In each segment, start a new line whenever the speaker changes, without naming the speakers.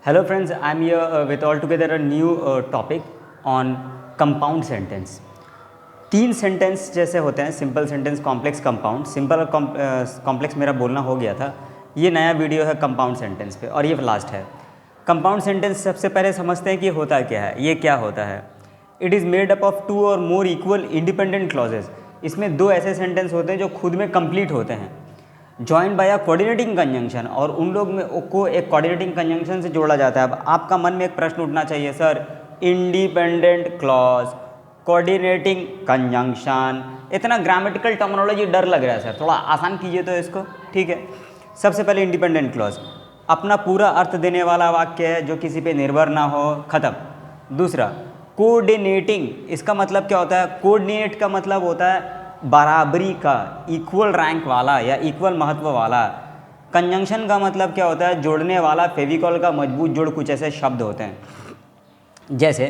Hello friends, I'm here with all together a new topic on compound sentence. तीन sentence जैसे होते हैं, simple sentence, complex, compound. Simple और complex मेरा बोलना हो गया था. ये नया वीडियो है कंपाउंड सेंटेंस पे और ये लास्ट है. कंपाउंड सेंटेंस सबसे पहले समझते हैं कि होता क्या है, ये क्या होता है. It is made up of two और मोर इक्वल इंडिपेंडेंट क्लॉजेज. इसमें दो ऐसे सेंटेंस होते हैं जो खुद में कंप्लीट होते हैं, joint by a coordinating conjunction, और उन लोग में को एक कोऑर्डिनेटिंग कंजंक्शन से जोड़ा जाता है. अब आपका मन में एक प्रश्न उठना चाहिए, sir independent clause, coordinating conjunction, इतना ग्रामेटिकल टर्मिनोलॉजी डर लग रहा है सर, थोड़ा आसान कीजिए तो इसको. ठीक है, सबसे पहले इंडिपेंडेंट क्लॉज अपना पूरा अर्थ देने वाला वाक्य है जो किसी पे निर्भर ना हो, खत्म. दूसरा कोऑर्डिनेटिंग, इसका मतलब क्या होता है? कोऑर्डिनेट का मतलब होता है बराबरी का, इक्वल रैंक वाला या इक्वल महत्व वाला. कंजंक्शन का मतलब क्या होता है? जोड़ने वाला, फेविकॉल का मजबूत जोड़, कुछ ऐसे शब्द होते हैं. जैसे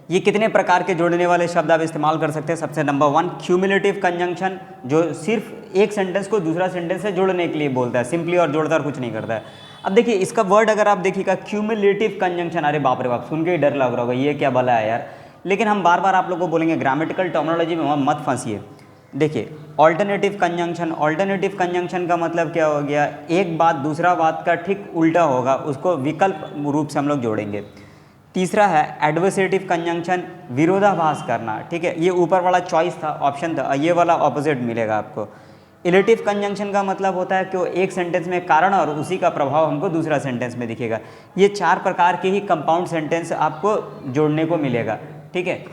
ये कितने प्रकार के जोड़ने वाले शब्द आप इस्तेमाल कर सकते हैं. सबसे नंबर 1 क्यूमुलेटिव कंजंक्शन, जो सिर्फ एक सेंटेंस को दूसरा सेंटेंस से जोड़ने के लिए बोलता है, सिंपली और जोड़ता और कुछ नहीं करता है. अब देखिए इसका वर्ड अगर आप देखिएगा क्यूमुलेटिव कंजंक्शन, अरे बाप रे बाप, सुन के ही डर लग रहा होगा ये क्या भला है यार. लेकिन हम बार बार आप लोग को बोलेंगे, ग्रामेटिकल टर्मिनोलॉजी में मत फंसिए. देखिए ऑल्टरनेटिव कंजंक्शन, ऑल्टरनेटिव कंजंक्शन का मतलब क्या हो गया? एक बात दूसरा बात का ठीक उल्टा होगा, उसको विकल्प रूप से हम लोग जोड़ेंगे. तीसरा है एडवर्सेटिव कंजंक्शन, विरोधाभास करना. ठीक है, ये ऊपर वाला चॉइस था, ऑप्शन था, ये वाला ऑपोजिट मिलेगा आपको. इलेटिव कंजंक्शन का मतलब होता है कि वो एक सेंटेंस में कारण और उसी का प्रभाव हमको दूसरा सेंटेंस में दिखेगा. ये 4 प्रकार के ही कंपाउंड सेंटेंस आपको जोड़ने को मिलेगा. ठीक है,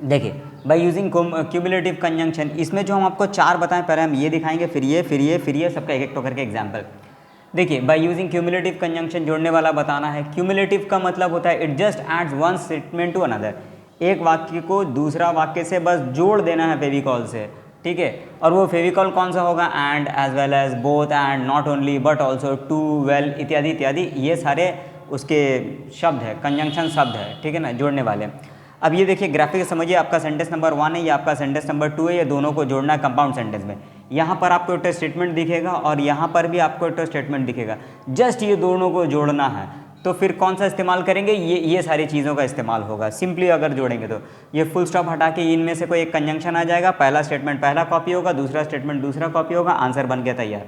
देखिए बाय यूजिंग क्यूमुलेटिव कंजंक्शन, इसमें जो हम आपको 4 बताएं, पहले हम ये दिखाएंगे, फिर ये, सबका एक एक तो करके एग्जाम्पल. देखिए बाय यूजिंग क्यूमुलेटिव कंजंक्शन, जोड़ने वाला बताना है. क्यूमुलेटिव का मतलब होता है it just adds one statement to another, एक वाक्य को दूसरा वाक्य से बस जोड़ देना है फेविकॉल से. ठीक है, और वो फेविकॉल कौन सा होगा? And, as well as, both, and, not only, but also, too, well, इत्यादि इत्यादि, ये सारे उसके शब्द है, कंजंक्शन शब्द है. ठीक है ना, जोड़ने वाले. अब ये देखिए ग्राफिक समझिए, आपका सेंटेंस नंबर 1 है, ये आपका सेंटेंस नंबर 2 है, ये दोनों को जोड़ना है कंपाउंड सेंटेंस में. यहाँ पर आपको एक स्टेटमेंट दिखेगा और यहाँ पर भी आपको एक स्टेटमेंट दिखेगा, जस्ट ये दोनों को जोड़ना है. तो फिर कौन सा इस्तेमाल करेंगे? ये सारी चीज़ों का इस्तेमाल होगा. सिंपली अगर जोड़ेंगे तो ये फुल स्टॉप हटा के इनमें से कोई एक कंजंक्शन आ जाएगा, पहला स्टेटमेंट पहला कॉपी होगा, दूसरा स्टेटमेंट दूसरा कॉपी होगा, आंसर बन गया तैयार.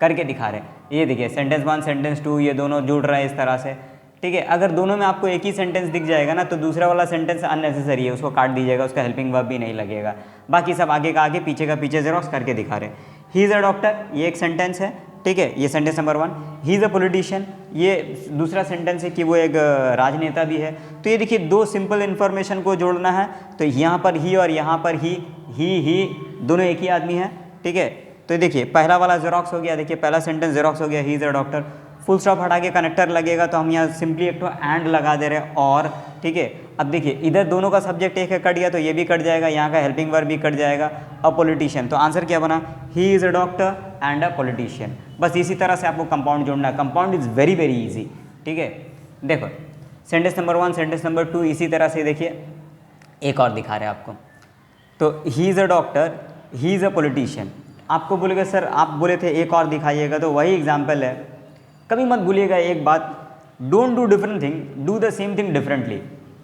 करके दिखा रहे हैं, ये देखिए सेंटेंस 1 सेंटेंस 2 ये दोनों जुड़ रहे हैं इस तरह से. ठीक है, अगर दोनों में आपको एक ही सेंटेंस दिख जाएगा ना, तो दूसरा वाला सेंटेंस अननेसेसरी है, उसको काट दीजिएगा, उसका हेल्पिंग वर्ब भी नहीं लगेगा. बाकी सब आगे का आगे, पीछे का पीछे, जेरोक्स करके दिखा रहे हैं. ही इज़ अ डॉक्टर, ये एक सेंटेंस है. ठीक है, ये sentence number 1. He is a politician, ये दूसरा सेंटेंस है कि वो एक राजनेता भी है. तो ये देखिए दो सिंपल इन्फॉर्मेशन को जोड़ना है, तो यहाँ पर ही और यहाँ पर ही दोनों एक ही आदमी है. ठीक है, तो देखिए पहला वाला जेरोक्स हो गया, देखिए पहला सेंटेंस जेरोक्स हो गया, ही is a doctor. Full stop हटा के कनेक्टर लगेगा, तो हम यहाँ सिंपली एक तो एंड लगा दे रहे हैं और. ठीक है, अब देखिए इधर दोनों का सब्जेक्ट एक है, कट गया तो ये भी कट जाएगा, यहाँ का हेल्पिंग वर्ब भी कट जाएगा. अ पॉलिटिशियन, तो आंसर क्या बना? ही is a doctor and a politician. बस इसी तरह से आपको कंपाउंड जोड़ना है. Compound is very very easy. ठीक है, देखो सेंटेंस नंबर 1 सेंटेंस नंबर 2 इसी तरह से देखिए एक और दिखा रहे हैं आपको. तो he is a doctor, he is a politician. आपको बोलेगा सर आप बोले थे एक और दिखाइएगा, तो वही एग्जाम्पल है. कभी मत भूलिएगा एक बात, don't do different thing, do the same thing differently.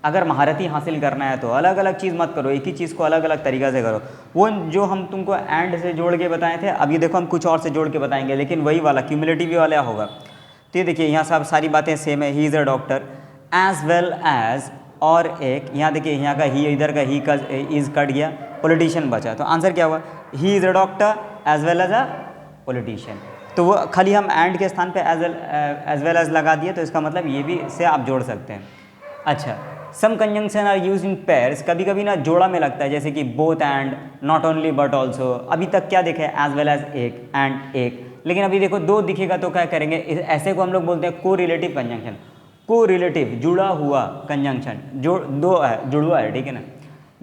अगर महारती हासिल करना है तो अलग अलग चीज़ मत करो, एक ही चीज़ को अलग अलग तरीक़ा से करो. वो जो हम तुमको एंड से जोड़ के बताए थे, अब ये देखो हम कुछ और से जोड़ के बताएंगे, लेकिन वही वाला क्यूमुलेटिव वाला होगा. तो ये देखिए यहाँ सब सारी बातें सेम है. He is a doctor as well as, और एक यहाँ देखिए यहाँ का ही, इधर का ही का इज़ कट गया, पॉलिटिशियन बचा. तो आंसर क्या हुआ? He is a doctor as well as a politician. तो वो खाली हम एंड के स्थान पे एज वेल एज लगा दिए, तो इसका मतलब ये भी से आप जोड़ सकते हैं. अच्छा, some conjunctions are use in pairs, कभी कभी ना जोड़ा में लगता है, जैसे कि both and, not only but also. अभी तक क्या देखे? एज वेल एज एक, एंड एक. लेकिन अभी देखो दो दिखेगा तो क्या करेंगे? ऐसे को हम लोग बोलते हैं को रिलेटिव कंजंक्शन. को रिलेटिव, जुड़ा हुआ कंजंक्शन, जो दो है, जुड़वा है. ठीक है ना,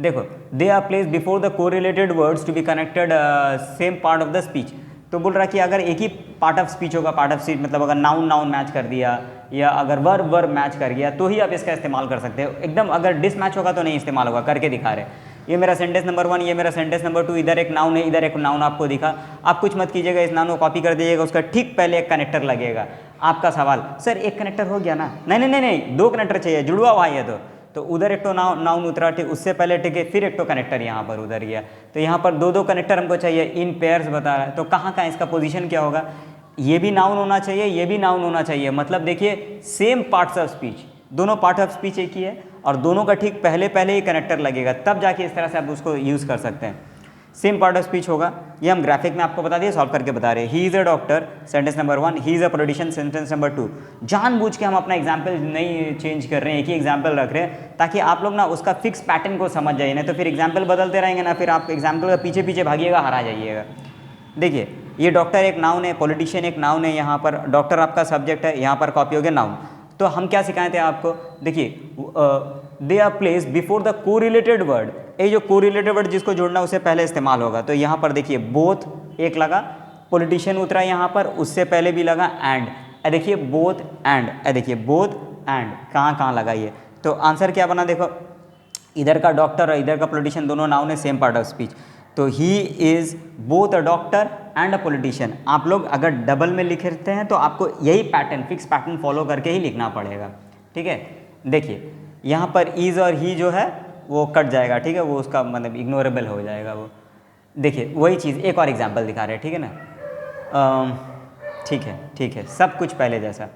देखो they are place before the को related words to be connected same part of the speech. तो बोल रहा है कि अगर एक ही पार्ट ऑफ स्पीच होगा, पार्ट ऑफ स्पीच मतलब अगर नाउन नाउन मैच कर दिया या अगर वर्ब मैच कर गया, तो ही आप इसका इस्तेमाल कर सकते हो. एकदम अगर डिस मैच होगा तो नहीं इस्तेमाल होगा. करके दिखा रहे. ये मेरा सेंटेंस नंबर 1, ये मेरा सेंटेंस नंबर 2, इधर एक नाउन है, इधर एक नाउन आपको दिखा। आप कुछ मत कीजिएगा, इस नाउन को कॉपी कर दीजिएगा, उसका ठीक पहले एक कनेक्टर लगेगा। आपका सवाल, सर एक कनेक्टर हो गया ना? नहीं नहीं नहीं नहीं, 2 कनेक्टर चाहिए, जुड़वा हुआ है तो उधर एक तो नाउन उतरा, ठीक, उससे पहले ठीक है, फिर एक तो कनेक्टर यहाँ पर उधर गया। तो यहाँ पर 2 कनेक्टर हमको चाहिए, इन पेयर्स बता रहा है। तो कहाँ कहाँ इसका पोजीशन क्या होगा? ये भी नाउन होना चाहिए, ये भी नाउन होना चाहिए। मतलब देखिए सेम पार्ट्स ऑफ स्पीच, दोनों पार्ट ऑफ स्पीच एक ही है और दोनों का ठीक पहले ही कनेक्टर लगेगा, तब जाके इस तरह से आप उसको यूज़ कर सकते हैं। सेम पार्ट ऑफ स्पीच होगा, ये हम ग्राफिक में आपको बता दिए, सॉल्व करके बता रहे हैं। ही is a doctor, sentence number 1, he is a politician, sentence number 2। जानबूझ के हम अपना एग्जाम्पल नहीं चेंज कर रहे हैं, एक ही एग्जाम्पल रख रहे हैं ताकि आप लोग ना उसका फिक्स पैटर्न को समझ जाइए, नहीं तो फिर एग्जाम्पल बदलते रहेंगे ना, फिर आप एग्जाम्पल का पीछे पीछे भागिएगा, हरा जाइएगा। देखिए ये डॉक्टर एक नाउन है, पॉलिटिशियन एक नाउन है, यहाँ पर डॉक्टर आपका सब्जेक्ट है, यहाँ पर कॉपी हो गया नाउन। तो हम क्या सिखाए थे आपको? देखिए they are place before the correlated word. ये जो कोरिलेटेड वर्ड जिसको जोड़ना उससे पहले इस्तेमाल होगा। तो यहाँ पर देखिए बोथ एक लगा, पॉलिटिशियन उतरा यहाँ पर, उससे पहले भी लगा एंड। देखिए बोथ एंड, देखिए बोथ एंड कहाँ कहाँ लगा ये। तो आंसर क्या बना देखो, इधर का डॉक्टर और इधर का पॉलिटिशियन दोनों नाउन है, सेम पार्ट ऑफ स्पीच। तो he is both a doctor and a politician. आप लोग अगर डबल में लिखते हैं तो आपको यही पैटर्न, फिक्स पैटर्न फॉलो करके ही लिखना पड़ेगा, ठीक है। देखिए यहाँ पर इज़ और ही जो है वो कट जाएगा, ठीक है, वो उसका मतलब इग्नोरेबल हो जाएगा वो। देखिए वही चीज़, एक और एग्जांपल दिखा रहे हैं, ठीक है ना। ठीक है, सब कुछ पहले जैसा।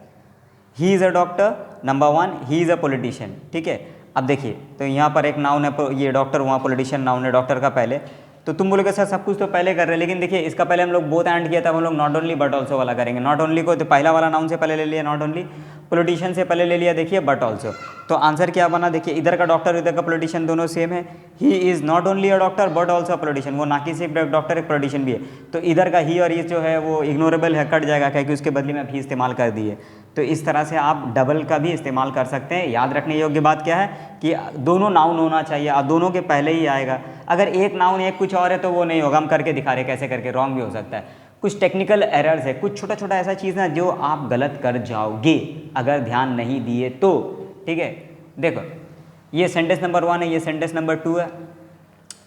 ही is a doctor, number 1, he is a politician, ठीक है। अब देखिए तो यहाँ पर एक नाउन है, ये डॉक्टर, वहाँ पॉलिटिशियन नाउन है, डॉक्टर का पहले। तो तुम बोलोगे सर सब कुछ तो पहले कर रहे हैं, लेकिन देखिए इसका पहले हम लोग बोथ एंड किया, तब हम लोग नॉट ओनली बट ऑल्सो वाला करेंगे। नॉट ओनली को तो पहला वाला नाउन से पहले ले लिया नॉट ओनली, पॉलिटिशियन से पहले ले लिया देखिए बट ऑल्सो। तो आंसर क्या बना देखिए, इधर का डॉक्टर इधर का पॉलिटिशियन दोनों सेम है। He is not only a doctor but also a politician, वो ना कि सिर्फ डॉक्टर एक पॉलिटिशियन भी है। तो इधर का ही और इस जो है वो इग्नोरेबल है, कट जाएगा, क्योंकि उसके बदले में भी इस्तेमाल कर दिए। तो इस तरह से आप डबल का भी इस्तेमाल कर सकते हैं। याद रखने योग्य बात क्या है कि दोनों नाउन होना चाहिए और दोनों के पहले ही आएगा। अगर एक नाउन एक कुछ और है तो वो नहीं होगा। हम करके दिखा रहे कैसे करके, रॉन्ग भी हो सकता है। कुछ टेक्निकल एरर्स है, कुछ छोटा छोटा ऐसा चीज़ ना जो आप गलत कर जाओगे अगर ध्यान नहीं दिए तो, ठीक है। देखो ये सेंटेंस नंबर 1 है, ये सेंटेंस नंबर 2 है,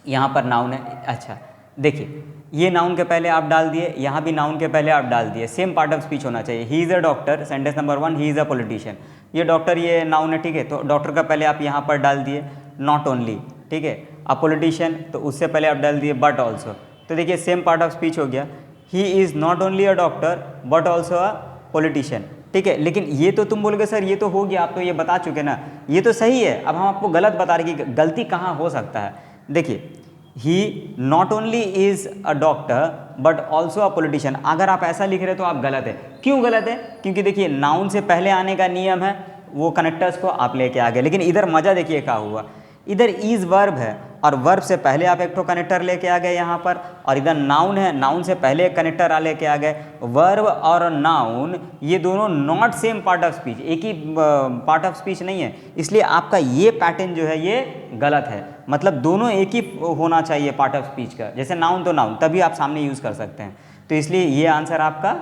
यहाँ पर नाउन है। अच्छा देखिए ये नाउन के पहले आप डाल दिए, यहाँ भी नाउन के पहले आप डाल दिए, सेम पार्ट ऑफ स्पीच होना चाहिए। ही is a doctor, sentence number 1, he is a politician. ये डॉक्टर ये नाउन है, ठीक है, तो डॉक्टर का पहले आप यहाँ पर डाल दिए नॉट ओनली, ठीक है। अ पॉलिटिशियन तो उससे पहले आप डाल दिए बट ऑल्सो। तो देखिए सेम पार्ट ऑफ स्पीच हो गया। He is not only a doctor but also a politician, ठीक है। लेकिन ये तो तुम बोलोगे सर ये तो हो गया, आप तो ये बता चुके ना, ये तो सही है। अब हम आपको गलत बता रहे कि गलती कहाँ हो सकता है। देखिए he not only is a doctor but also a politician, अगर आप ऐसा लिख रहे तो आप गलत है। क्यों गलत है? क्योंकि देखिए नाउन से पहले आने का नियम है, वो कनेक्टर्स को आप लेके आ गए। लेकिन इधर मज़ा देखिए क्या हुआ, इधर इज़ वर्ब है और वर्ब से पहले आप एक तो कनेक्टर लेके आ गए यहाँ पर, और इधर नाउन है, नाउन से पहले एक कनेक्टर लेके आ गए। वर्ब और नाउन ये दोनों not same part of speech, एक ही पार्ट ऑफ स्पीच नहीं है, इसलिए आपका ये पैटर्न जो है ये गलत है। मतलब दोनों एक ही होना चाहिए पार्ट ऑफ स्पीच का, जैसे नाउन तो नाउन, तभी आप सामने यूज़ कर सकते हैं। तो इसलिए ये आंसर आपका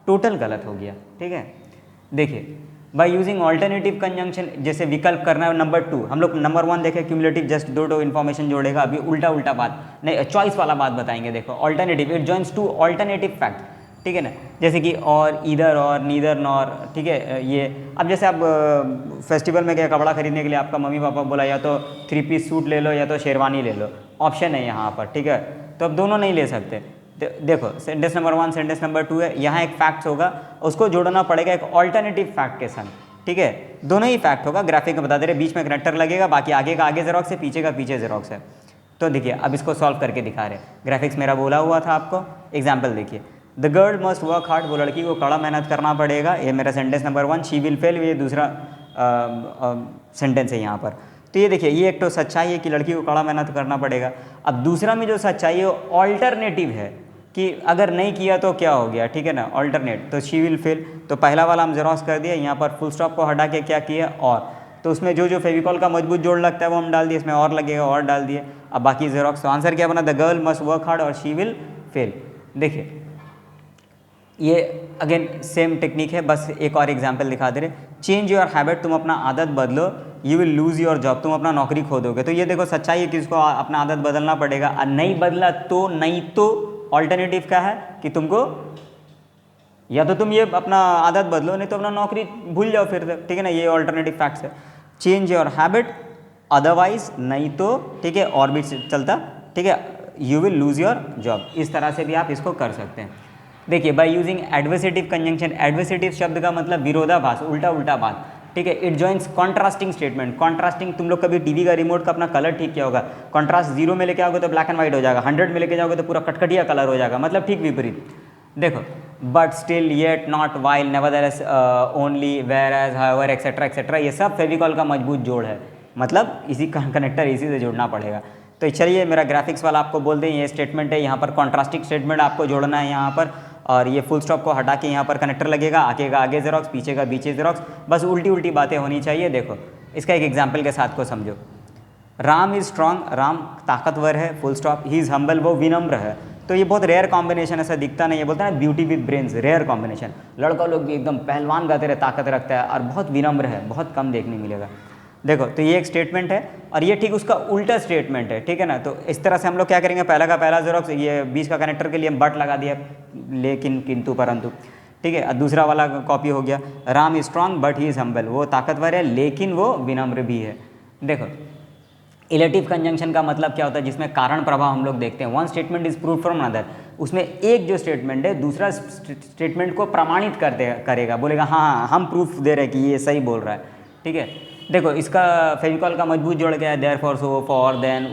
टोटल गलत हो गया, ठीक है। देखिए बाय यूजिंग ऑल्टरनेटिव कंजंक्शन, जैसे विकल्प करना है नंबर 2, हम लोग नंबर 1 देखे क्यूमुलेटिव जस्ट दो इन्फॉर्मेशन जोड़ेगा, अभी उल्टा उल्टा बात नहीं, चॉइस वाला बात बताएंगे। देखो alternative, it joins two alternative fact, ठीक है ना, जैसे कि और, इधर और, नीदर नॉर, ठीक है। ये अब जैसे आप फेस्टिवल में गए कपड़ा खरीदने के लिए, आपका मम्मी पापा बोला या तो 3 पीस सूट ले लो या तो शेरवानी ले लो, ऑप्शन है यहाँ पर, ठीक है। तो अब दोनों नहीं ले सकते। देखो सेंटेंस नंबर 1 सेंटेंस नंबर 2 है, यहाँ एक फैक्ट होगा, उसको जोड़ना पड़ेगा एक ऑल्टरनेटिव फैक्ट के संग, ठीक है। दोनों ही फैक्ट होगा, ग्राफिक में बता दे रहे, बीच में कनेक्टर लगेगा, बाकी आगे का आगे जेरॉक्स है, पीछे का पीछे जेरॉक्स है। तो देखिए अब इसको सॉल्व करके दिखा रहे, ग्राफिक्स मेरा बोला हुआ था आपको। एग्जाम्पल देखिए, the girl must work hard, वो लड़की को कड़ा मेहनत करना पड़ेगा, ये मेरा sentence number 1। She will fail, ये दूसरा सेंटेंस है यहाँ पर। तो ये देखिए ये एक तो सच्चाई है कि लड़की को कड़ा मेहनत करना पड़ेगा। अब दूसरा में जो सच्चाई है वो ऑल्टरनेटिव है कि अगर नहीं किया तो क्या हो गया, ठीक है ना, ऑल्टरनेट। तो शी विल फेल, तो पहला वाला हम जेरॉक्स कर दिया, यहाँ पर फुल स्टॉप को हटा के क्या किया और, तो उसमें जो जो फेविकॉल का मजबूत जोड़ लगता है वो हम डाल दिए, इसमें और लगेगा और डाल दिए। अब बाकी जेरॉक्स, तो आंसर क्या बना, the girl must work hard और शी विल फेल। देखिए ये अगेन सेम टेक्निक है, बस एक और एग्जाम्पल दिखा दे रहे। चेंज योर हैबिट, तुम अपना आदत बदलो, you will lose your job, तुम अपना नौकरी खो दोगे। तो ये देखो सच्चाई है कि इसको अपना आदत बदलना पड़ेगा, और नहीं बदला तो नहीं तो ऑल्टरनेटिव क्या है कि तुमको या तो तुम ये अपना आदत बदलो, नहीं तो अपना नौकरी भूल जाओ फिर से, ठीक है ना। ये ऑल्टरनेटिव फैक्ट्स है। चेंज योर हैबिट अदरवाइज, नहीं तो ठीक है और भी चलता, ठीक है, you will lose your job. इस तरह से भी आप इसको कर सकते हैं। देखिए by using adversative conjunction, adversative शब्द का मतलब विरोधाभास, उल्टा उल्टा बात, ठीक है। It joins contrasting statement, contrasting, तुम लोग कभी टीवी का रिमोट का अपना कलर ठीक किया होगा, कॉन्ट्रास्ट 0 में लेके आओगे तो ब्लैक एंड व्हाइट हो जाएगा, 100 में लेके जाओगे तो पूरा कटकटिया कलर हो जाएगा, मतलब ठीक विपरीत। देखो but still yet not while nevertheless only whereas however etcetera etcetera, ये सब फेविकॉल का मजबूत जोड़ है, मतलब इसी कनेक्टर इसी से जोड़ना पड़ेगा। तो चलिए मेरा ग्राफिक्स वाला आपको बोल दें, ये स्टेटमेंट है, यहाँ पर कॉन्ट्रास्टिंग स्टेटमेंट आपको जोड़ना है यहाँ पर, और ये फुल स्टॉप को हटा के यहाँ पर कनेक्टर लगेगा, आगे का आगे जेरोक्स, पीछे का पीछे जेरोक्स, बस उल्टी उल्टी बातें होनी चाहिए। देखो इसका एक एग्जाम्पल के साथ को समझो। राम इज़ स्ट्रांग, राम ताकतवर है, full stop. He is humble, वो विनम्र है। तो ये बहुत रेयर कॉम्बिनेशन, ऐसा दिखता नहीं है, बोलता है beauty with brains, rare combination. लड़का लोग भी एकदम पहलवान गाते रहे, ताकत रखता है, और बहुत विनम्र है, बहुत कम देखने मिलेगा। देखो तो ये एक स्टेटमेंट है, और ये ठीक उसका उल्टा स्टेटमेंट है, ठीक है ना। तो इस तरह से हम लोग क्या करेंगे, पहला का पहला जेरोक्स, ये बीच का कनेक्टर के लिए हम बट लगा दिया, लेकिन किंतु परंतु, ठीक है। दूसरा वाला कॉपी हो गया, Ram is strong but he is humble, वो ताकतवर है लेकिन वो विनम्र भी है। देखो इलेटिव कंजंक्शन का मतलब क्या होता है, जिसमें कारण प्रभाव हम लोग देखते हैं। One statement is proof from another, उसमें एक जो स्टेटमेंट है दूसरा स्टेटमेंट को प्रमाणित करेगा, बोलेगा हाँ हम प्रूफ दे रहे हैं कि ये सही बोल रहा है, ठीक है। देखो इसका फेविकॉल का मजबूत जोड़ क्या है, therefore, so, for, then,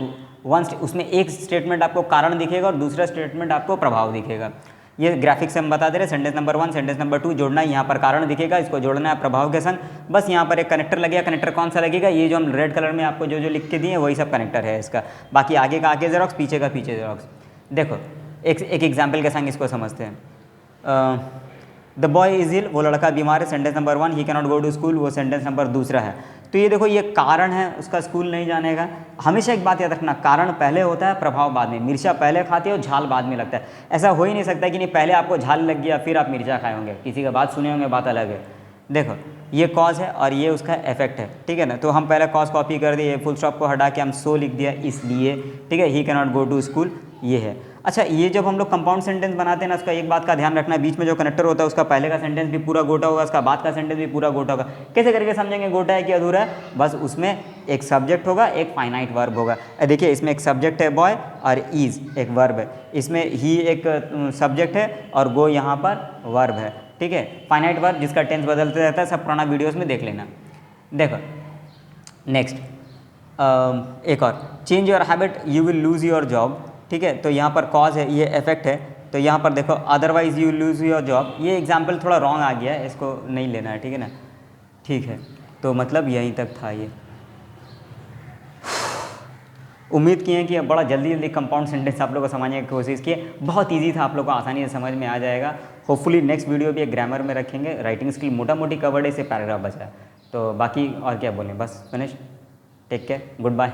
उसमें एक स्टेटमेंट आपको कारण दिखेगा और दूसरा स्टेटमेंट आपको प्रभाव दिखेगा। ये ग्राफिक्स से हम बता दे रहे हैं, सेंटेंस नंबर 1 सेंटेंस नंबर 2 जोड़ना है, यहाँ पर कारण दिखेगा, इसको जोड़ना है प्रभाव के संग, बस यहाँ पर एक कनेक्टर लगेगा। कनेक्टर कौन सा लगेगा, ये जो हम रेड कलर में आपको जो जो लिख के दिए वही सब कनेक्टर है इसका, बाकी आगे का आगे जेरोक्स, पीछे का पीछे जेरोक्स। देखो एक एग्जाम्पल के संग इसको समझते हैं। द बॉय इज इल, वो लड़का बीमार है, sentence number 1। He can not go to school, वो सेंटेंस नंबर 2 है। तो ये देखो ये कारण है उसका स्कूल नहीं जाने का। हमेशा एक बात याद रखना, कारण पहले होता है, प्रभाव बाद में। मिर्चा पहले खाते हो, झाल बाद में लगता है। ऐसा हो ही नहीं सकता कि नहीं पहले आपको झाल लग गया फिर आप मिर्चा खाए होंगे, किसी का बात सुने होंगे, बात अलग है। देखो ये कॉज है और ये उसका इफेक्ट है, ठीक है ना। तो हम पहले कॉज कॉपी कर दिए, फुल स्टॉप को हटा के हम सो लिख दिया इसलिए, ठीक है। He can not go to school, ये है। अच्छा ये जब हम लोग कंपाउंड सेंटेंस बनाते हैं ना, उसका एक बात का ध्यान रखना है, बीच में जो कनेक्टर होता है उसका पहले का सेंटेंस भी पूरा गोटा होगा, उसका बाद का सेंटेंस भी पूरा गोटा होगा। कैसे करके समझेंगे गोटा है कि अधूरा है, बस उसमें एक सब्जेक्ट होगा, एक फाइनाइट वर्ब होगा। देखिए इसमें एक सब्जेक्ट है बॉय और इज एक वर्ब है, इसमें ही एक सब्जेक्ट है और गो यहाँ पर वर्ब है, ठीक है। फाइनाइट वर्ब जिसका टेंस बदलते रहता है, सब पुराना वीडियोज़ में देख लेना। देखो नेक्स्ट एक और, change your habit you will lose your job, ठीक है। तो यहाँ पर कॉज है, ये इफेक्ट है। तो यहाँ पर देखो otherwise you lose your job, ये एग्जाम्पल थोड़ा रॉन्ग आ गया है, इसको नहीं लेना है, ठीक है ना। ठीक है तो मतलब यहीं तक था ये। उम्मीद किए कि बड़ा जल्दी जल्दी कंपाउंड सेंटेंस आप लोग को समझने की कोशिश किए, बहुत इजी था, आप लोग को आसानी से समझ में आ जाएगा। होपफुली नेक्स्ट वीडियो भी एक ग्रामर में रखेंगे, राइटिंग स्किल मोटा मोटी कवर्ड है, इससे पैराग्राफ बचा है। तो बाकी और क्या बोलें, बस finish. Take care, good bye.